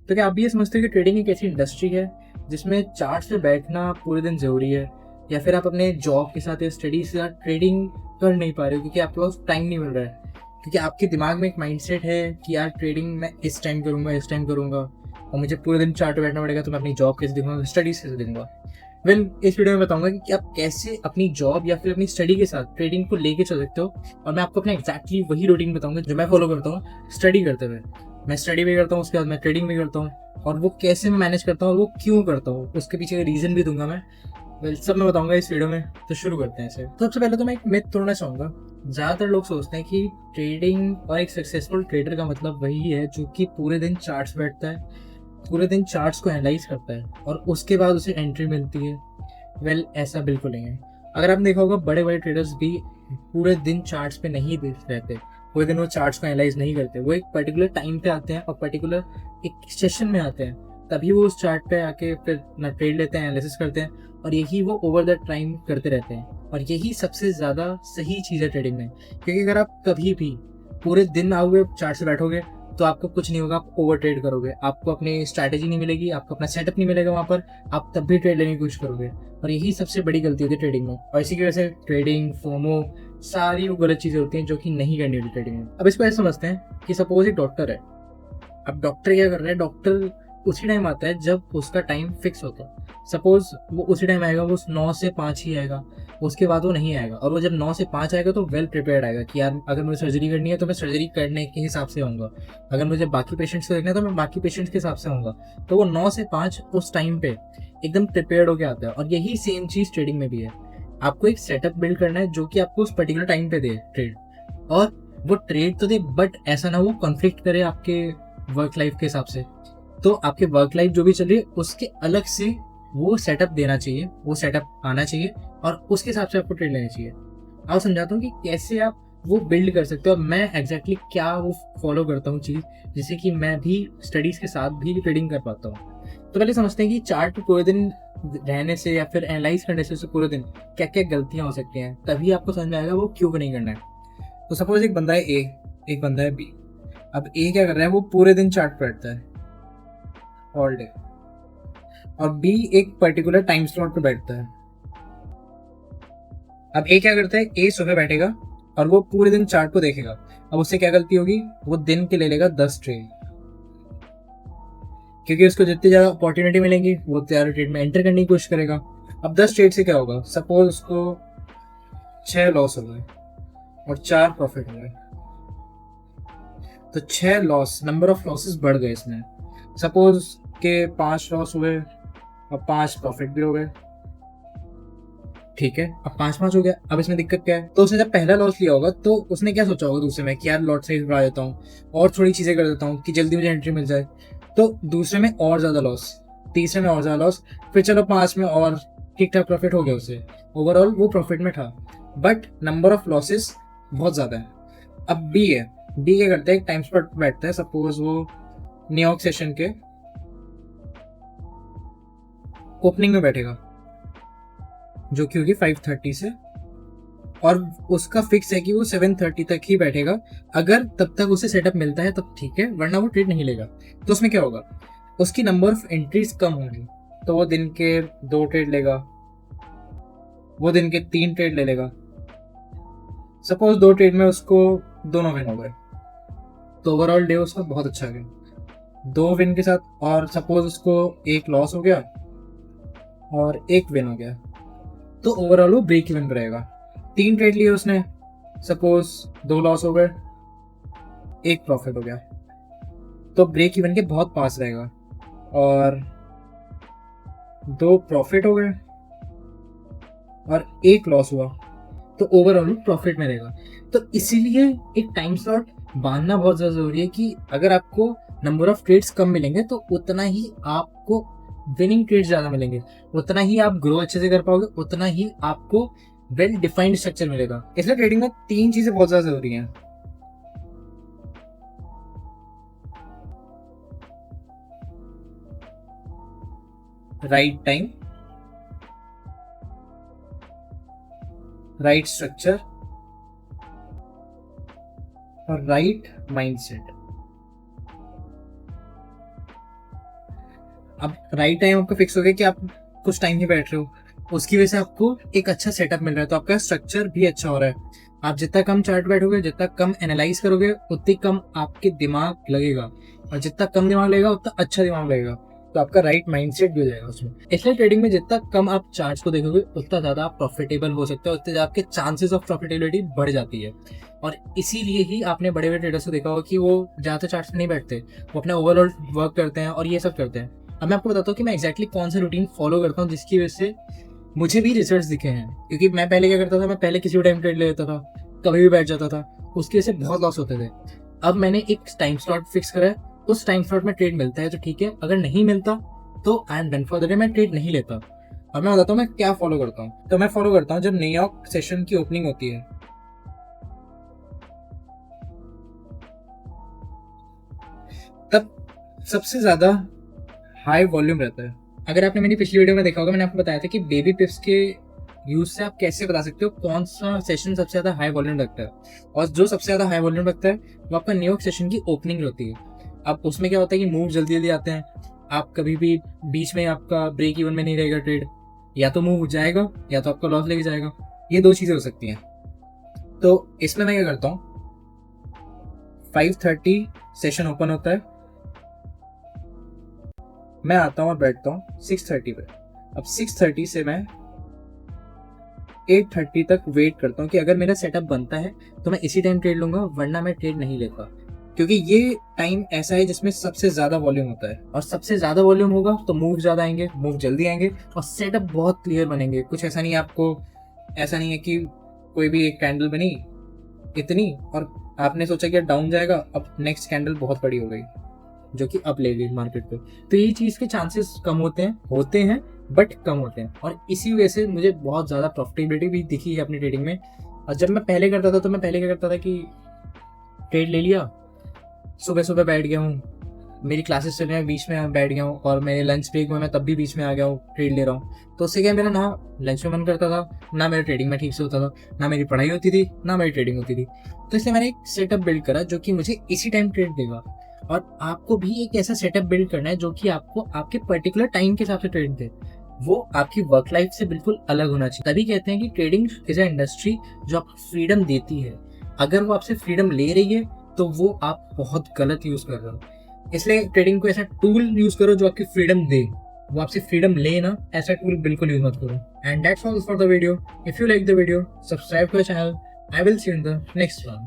तो क्या आप भी ये समझते हो कि ट्रेडिंग एक ऐसी इंडस्ट्री है जिसमें चार्ट्स पे बैठना पूरे दिन ज़रूरी है, या फिर आप अपने जॉब के साथ या स्टडी के साथ ट्रेडिंग कर नहीं पा रहे हो क्योंकि आपके पास टाइम नहीं मिल रहा है, क्योंकि आपके दिमाग में एक माइंडसेट है कि यार ट्रेडिंग मैं इस टाइम करूँगा, इस टाइम करूँगा, और मुझे पूरे दिन चार्ट पे बैठना पड़ेगा, तो मैं अपनी जॉब कैसे देखूँगा, स्टडीज कैसे देखूँगा। इस वीडियो में बताऊंगा कि आप कैसे अपनी जॉब या फिर अपनी स्टडी के साथ ट्रेडिंग को लेके चल सकते हो, और मैं आपको अपना एग्जैक्टली वही रूटीन बताऊंगा जो मैं फॉलो करता हूँ स्टडी करते हुए। मैं स्टडी भी करता हूँ, उसके बाद मैं ट्रेडिंग भी करता हूँ, और वो कैसे मैं मैनेज करता हूँ और वो क्यों करता हूँ उसके पीछे का रीज़न भी दूंगा मैं। सब मैं बताऊंगा इस वीडियो में। तो शुरू करते हैं इसे। तो सबसे पहले तो मैं एक मिथ तोड़ना चाहूँगा। ज़्यादातर लोग सोचते हैं कि ट्रेडिंग और एक सक्सेसफुल ट्रेडर का मतलब वही है जो कि पूरे दिन चार्ट्स बैठता है, पूरे दिन चार्ट्स को एनालाइज करता है और उसके बाद उसे एंट्री मिलती है। ऐसा बिल्कुल नहीं है। अगर आपने देखा होगा, बड़े बड़े ट्रेडर्स भी पूरे दिन चार्ट्स पे नहीं रहते, पूरे दिन वो चार्ट्स को एनालाइज नहीं करते। वो एक पर्टिकुलर टाइम पे आते हैं और पर्टिकुलर एक सेशन में आते हैं, तभी वो उस चार्ट पे आके फिर ना ट्रेड लेते हैं, एनालिसिस करते हैं, और यही वो ओवर द टाइम करते रहते हैं। और यही सबसे ज़्यादा सही चीज़ है ट्रेडिंग में, क्योंकि अगर आप कभी भी पूरे दिन आओगे चार्ट से बैठोगे तो आपको कुछ नहीं होगा, आप ओवर ट्रेड करोगे, आपको अपनी स्ट्रैटेजी नहीं मिलेगी, आपको अपना सेटअप नहीं मिलेगा वहाँ पर, आप तब भी ट्रेड लेने की कोशिश करोगे। और यही सबसे बड़ी गलती होती है ट्रेडिंग में, और इसी की वजह से ट्रेडिंग, फोमो, सारी वो गलत चीज़ें होती हैं जो कि नहीं करनी होती ट्रेडिंग में। अब इसको ऐसे समझते हैं कि सपोज एक डॉक्टर है। अब डॉक्टर क्या कर रहा है, डॉक्टर उसी टाइम आता है जब उसका टाइम फिक्स होता है। सपोज वो उसी टाइम आएगा, वो 9 से 5 ही आएगा, उसके बाद वो नहीं आएगा। और वो जब 9 से 5 आएगा तो वेल प्रिपेयर्ड आएगा कि यार अगर मुझे सर्जरी करनी है तो मैं सर्जरी करने के हिसाब से आऊँगा, अगर मुझे बाकी पेशेंट्स को देखना है तो मैं बाकी पेशेंट्स के हिसाब से आऊँगा। तो वो 9 से 5 उस टाइम पे एकदम प्रिपेयर्ड होकर आता है। और यही सेम चीज़ ट्रेडिंग में भी है। आपको एक सेटअप बिल्ड करना है जो कि आपको उस पर्टिकुलर टाइम पे दे ट्रेड, और वो ट्रेड तो दे, बट ऐसा ना वो कॉन्फ्लिक्ट करे आपके वर्क लाइफ के हिसाब से। तो आपके वर्क लाइफ जो भी चल रही है उसके अलग से वो सेटअप देना चाहिए, वो सेटअप आना चाहिए, और उसके हिसाब से आपको ट्रेड लेना चाहिए। आप समझाता हूँ कि कैसे आप वो बिल्ड कर सकते हो, और मैं एग्जैक्टली क्या वो फॉलो करता हूँ चीज़, जिससे कि मैं भी स्टडीज़ के साथ भी ट्रेडिंग कर पाता हूँ। तो पहले समझते हैं कि चार्ट पे पूरे दिन रहने से या फिर एनालाइज करने से पूरे दिन क्या क्या गलतियाँ हो सकती हैं, तभी आपको समझ में आएगा वो क्यों नहीं करना है। तो सपोज एक बंदा है ए, एक बंदा है बी। अब ए क्या कर रहा है, वो पूरे दिन चार्ट पे बैठता है ऑल डे, और बी एक पर्टिकुलर टाइम स्लॉट पे बैठता है। अब ए क्या करता है, ए सुबह बैठेगा और वो पूरे दिन चार्ट को देखेगा। अब उससे क्या गलती होगी, वो दिन के ले लेगा 10 ट्रेड, क्योंकि उसको जितनी ज़्यादा अपॉर्चुनिटी मिलेंगी वो ज़्यादा ट्रेड में एंटर करने की कोशिश करेगा। अब 10 ट्रेड से क्या होगा, सपोज उसको 6 लॉस हो गए और 4 प्रॉफिट हो गए, तो 6 लॉस, नंबर ऑफ लॉसेस बढ़ गए इसमें। सपोज के 5 लॉस हुए और 5 प्रॉफिट भी हो गए, ठीक है। अब 5-5 हो गया। अब इसमें दिक्कत क्या है, तो उसने जब पहला लॉस लिया होगा तो उसने क्या सोचा होगा दूसरे में कि यार लॉट साइज बढ़ा देता हूँ और थोड़ी चीज़ें कर देता हूँ कि जल्दी मुझे एंट्री मिल जाए। तो दूसरे में और ज़्यादा लॉस, तीसरे में और ज़्यादा लॉस, फिर चलो 5 में और ठीक ठाक प्रॉफिट हो गया उसे। ओवरऑल वो प्रॉफिट में था, बट नंबर ऑफ लॉसेस बहुत ज़्यादा है। अब बी है, बी क्या करता है, एक टाइम स्लॉट बैठता है। सपोज वो न्यूयॉर्क सेशन के ओपनिंग में बैठेगा, जो कि होगी 5:30 से, और उसका फिक्स है कि वो 7:30 तक ही बैठेगा। अगर तब तक उसे सेटअप मिलता है तब ठीक है, वरना वो ट्रेड नहीं लेगा। तो उसमें क्या होगा, उसकी नंबर ऑफ एंट्रीज कम होंगी, तो वो दिन के 2 ट्रेड लेगा, वो दिन के 3 ट्रेड ले लेगा। सपोज 2 ट्रेड में उसको दोनों विन हो गए, तो ओवरऑल डे उसका बहुत अच्छा गया 2 विन के साथ। और सपोज उसको 1 लॉस हो गया और 1 विन हो गया, तो ओवरऑल वो ब्रेक इवन रहेगा। 3 ट्रेड लिए उसने, सपोज 2 लॉस हो गए, 1 प्रॉफिट हो गया, तो ब्रेक इवन के बहुत पास रहेगा। और 2 प्रॉफिट हो गए और 1 लॉस हुआ, तो ओवरऑल प्रॉफिट में रहेगा। तो इसीलिए एक टाइम स्लॉट बांधना बहुत ज़्यादा ज़रूरी है कि अगर आपको नंबर ऑफ ट्रेड्स कम मिलेंगे तो उतना ही आपको विनिंग ट्रेड्स ज़्यादा मिलेंगे, उतना ही आप ग्रो अच्छे से कर पाओगे, उतना ही आपको वेल डिफाइंड स्ट्रक्चर मिलेगा। इसलिए ट्रेडिंग में 3 चीज़ें बहुत ज़्यादा ज़रूरी हैं। राइट टाइम, राइट स्ट्रक्चर और राइट माइंडसेट। अब राइट टाइम आपका फिक्स हो गया कि आप कुछ टाइम ही बैठ रहे हो, उसकी वजह से आपको एक अच्छा सेटअप मिल रहा है, तो आपका स्ट्रक्चर भी अच्छा हो रहा है। आप जितना कम चार्ट बैठोगे, जितना कम एनालाइज करोगे, उतनी कम आपके दिमाग लगेगा, और जितना कम दिमाग लगेगा उतना अच्छा दिमाग लगेगा, तो आपका राइट माइंडसेट भी हो जाएगा उसमें। इसलिए ट्रेडिंग में जितना कम आप चार्ट्स को देखोगे उतना ज़्यादा आप प्रॉफिटेबल हो सकते हो, उतने ज़्यादा आपके चांसेस ऑफ प्रॉफिटेबिलिटी बढ़ जाती है। और इसीलिए ही आपने बड़े बड़े ट्रेडर्स को देखा होगा कि वो ज़्यादा चार्ट्स नहीं बैठते, वो अपना ओवरऑल वर्क करते हैं और ये सब करते हैं। अब मैं आपको बताता हूँ कि मैं एक्जैक्टली कौन सा रूटीन फॉलो करता हूँ जिसकी वजह से मुझे भी रिजल्ट्स दिखे हैं। क्योंकि मैं पहले क्या करता था, मैं पहले किसी भी टाइम ट्रेड ले लेता था, कभी भी बैठ जाता था, उसकी वजह से बहुत लॉस होते थे। अब मैंने एक टाइम स्लॉट फिक्स करा है, उस टाइम स्लॉट में ट्रेड मिलता है तो ठीक है, अगर नहीं मिलता तो I am done for the day, मैं ट्रेड नहीं लेता। अब मैं बताता हूँ मैं क्या फॉलो करता हूँ। तो मैं फॉलो करता हूँ, जब न्यूयॉर्क सेशन की ओपनिंग होती है तब सबसे ज्यादा हाई वॉल्यूम रहता है। अगर आपने मेरी पिछली वीडियो में देखा होगा, मैंने आपको बताया था कि बेबी पिप्स के यूज से आप कैसे बता सकते हो कौन सा सेशन सबसे ज्यादा हाई वॉल्यूम रखता है। और जो सबसे ज्यादा हाई वॉल्यूम रखता है वो आपका न्यूयॉर्क सेशन की ओपनिंग होती है। अब उसमें क्या होता है कि मूव जल्दी जल्दी आते हैं, आप कभी भी बीच में आपका ब्रेक इवन में नहीं रहेगा ट्रेड, या तो मूव जाएगा या तो आपका लॉस लेके जाएगा, ये दो चीजें हो सकती हैं। तो इसमें मैं क्या करता हूँ, 5:30 सेशन ओपन होता है, मैं आता हूँ और बैठता हूँ 6:30 पे। अब 6:30 से मैं 8:30 तक वेट करता हूँ कि अगर मेरा सेटअप बनता है तो मैं इसी टाइम ट्रेड लूंगा, वरना मैं ट्रेड नहीं लेता। क्योंकि ये टाइम ऐसा है जिसमें सबसे ज़्यादा वॉल्यूम होता है, और सबसे ज़्यादा वॉल्यूम होगा तो मूव ज़्यादा आएंगे, मूव जल्दी आएंगे, और सेटअप बहुत क्लियर बनेंगे। कुछ ऐसा नहीं है आपको, ऐसा नहीं है कि कोई भी एक कैंडल बनी इतनी और आपने सोचा कि डाउन जाएगा, अब नेक्स्ट कैंडल बहुत बड़ी हो गई जो कि अप ले गई मार्केट पे। तो ये चीज़ के चांसेस कम होते हैं बट कम होते हैं, और इसी वजह से मुझे बहुत ज़्यादा प्रॉफिटेबिलिटी भी दिखी है अपनी ट्रेडिंग में। और जब मैं पहले करता था तो मैं पहले क्या करता था कि ट्रेड ले लिया, सुबह सुबह बैठ गया हूँ, मेरी क्लासेस चल रही हैं, बीच में बैठ गया हूँ, और मेरे लंच ब्रेक में मैं तब भी बीच में आ गया हूँ, ट्रेड ले रहा हूँ। तो उससे क्या, मेरा ना लंच में मन करता था, ना मेरा ट्रेडिंग में ठीक से होता था, ना मेरी पढ़ाई होती थी, ना मेरी ट्रेडिंग होती थी। तो इसलिए मैंने एक सेटअप बिल्ड करा जो कि मुझे इसी टाइम ट्रेड देगा। और आपको भी एक ऐसा सेटअप बिल्ड करना है जो कि आपको आपके पर्टिकुलर टाइम के हिसाब से ट्रेड दे, वो आपकी वर्क लाइफ से बिल्कुल अलग होना चाहिए। तभी कहते हैं कि ट्रेडिंग इज अ इंडस्ट्री जो आपको फ्रीडम देती है। अगर वो आपसे फ्रीडम ले रही है तो वो आप बहुत गलत यूज कर रहे हो। इसलिए ट्रेडिंग को ऐसा टूल यूज करो जो आपकी फ्रीडम दे, वो आपसे फ्रीडम ले ना, ऐसा टूल बिल्कुल यूज मत करो। And that's all for the video. If you like the video, subscribe to the channel. I will see you in the next one.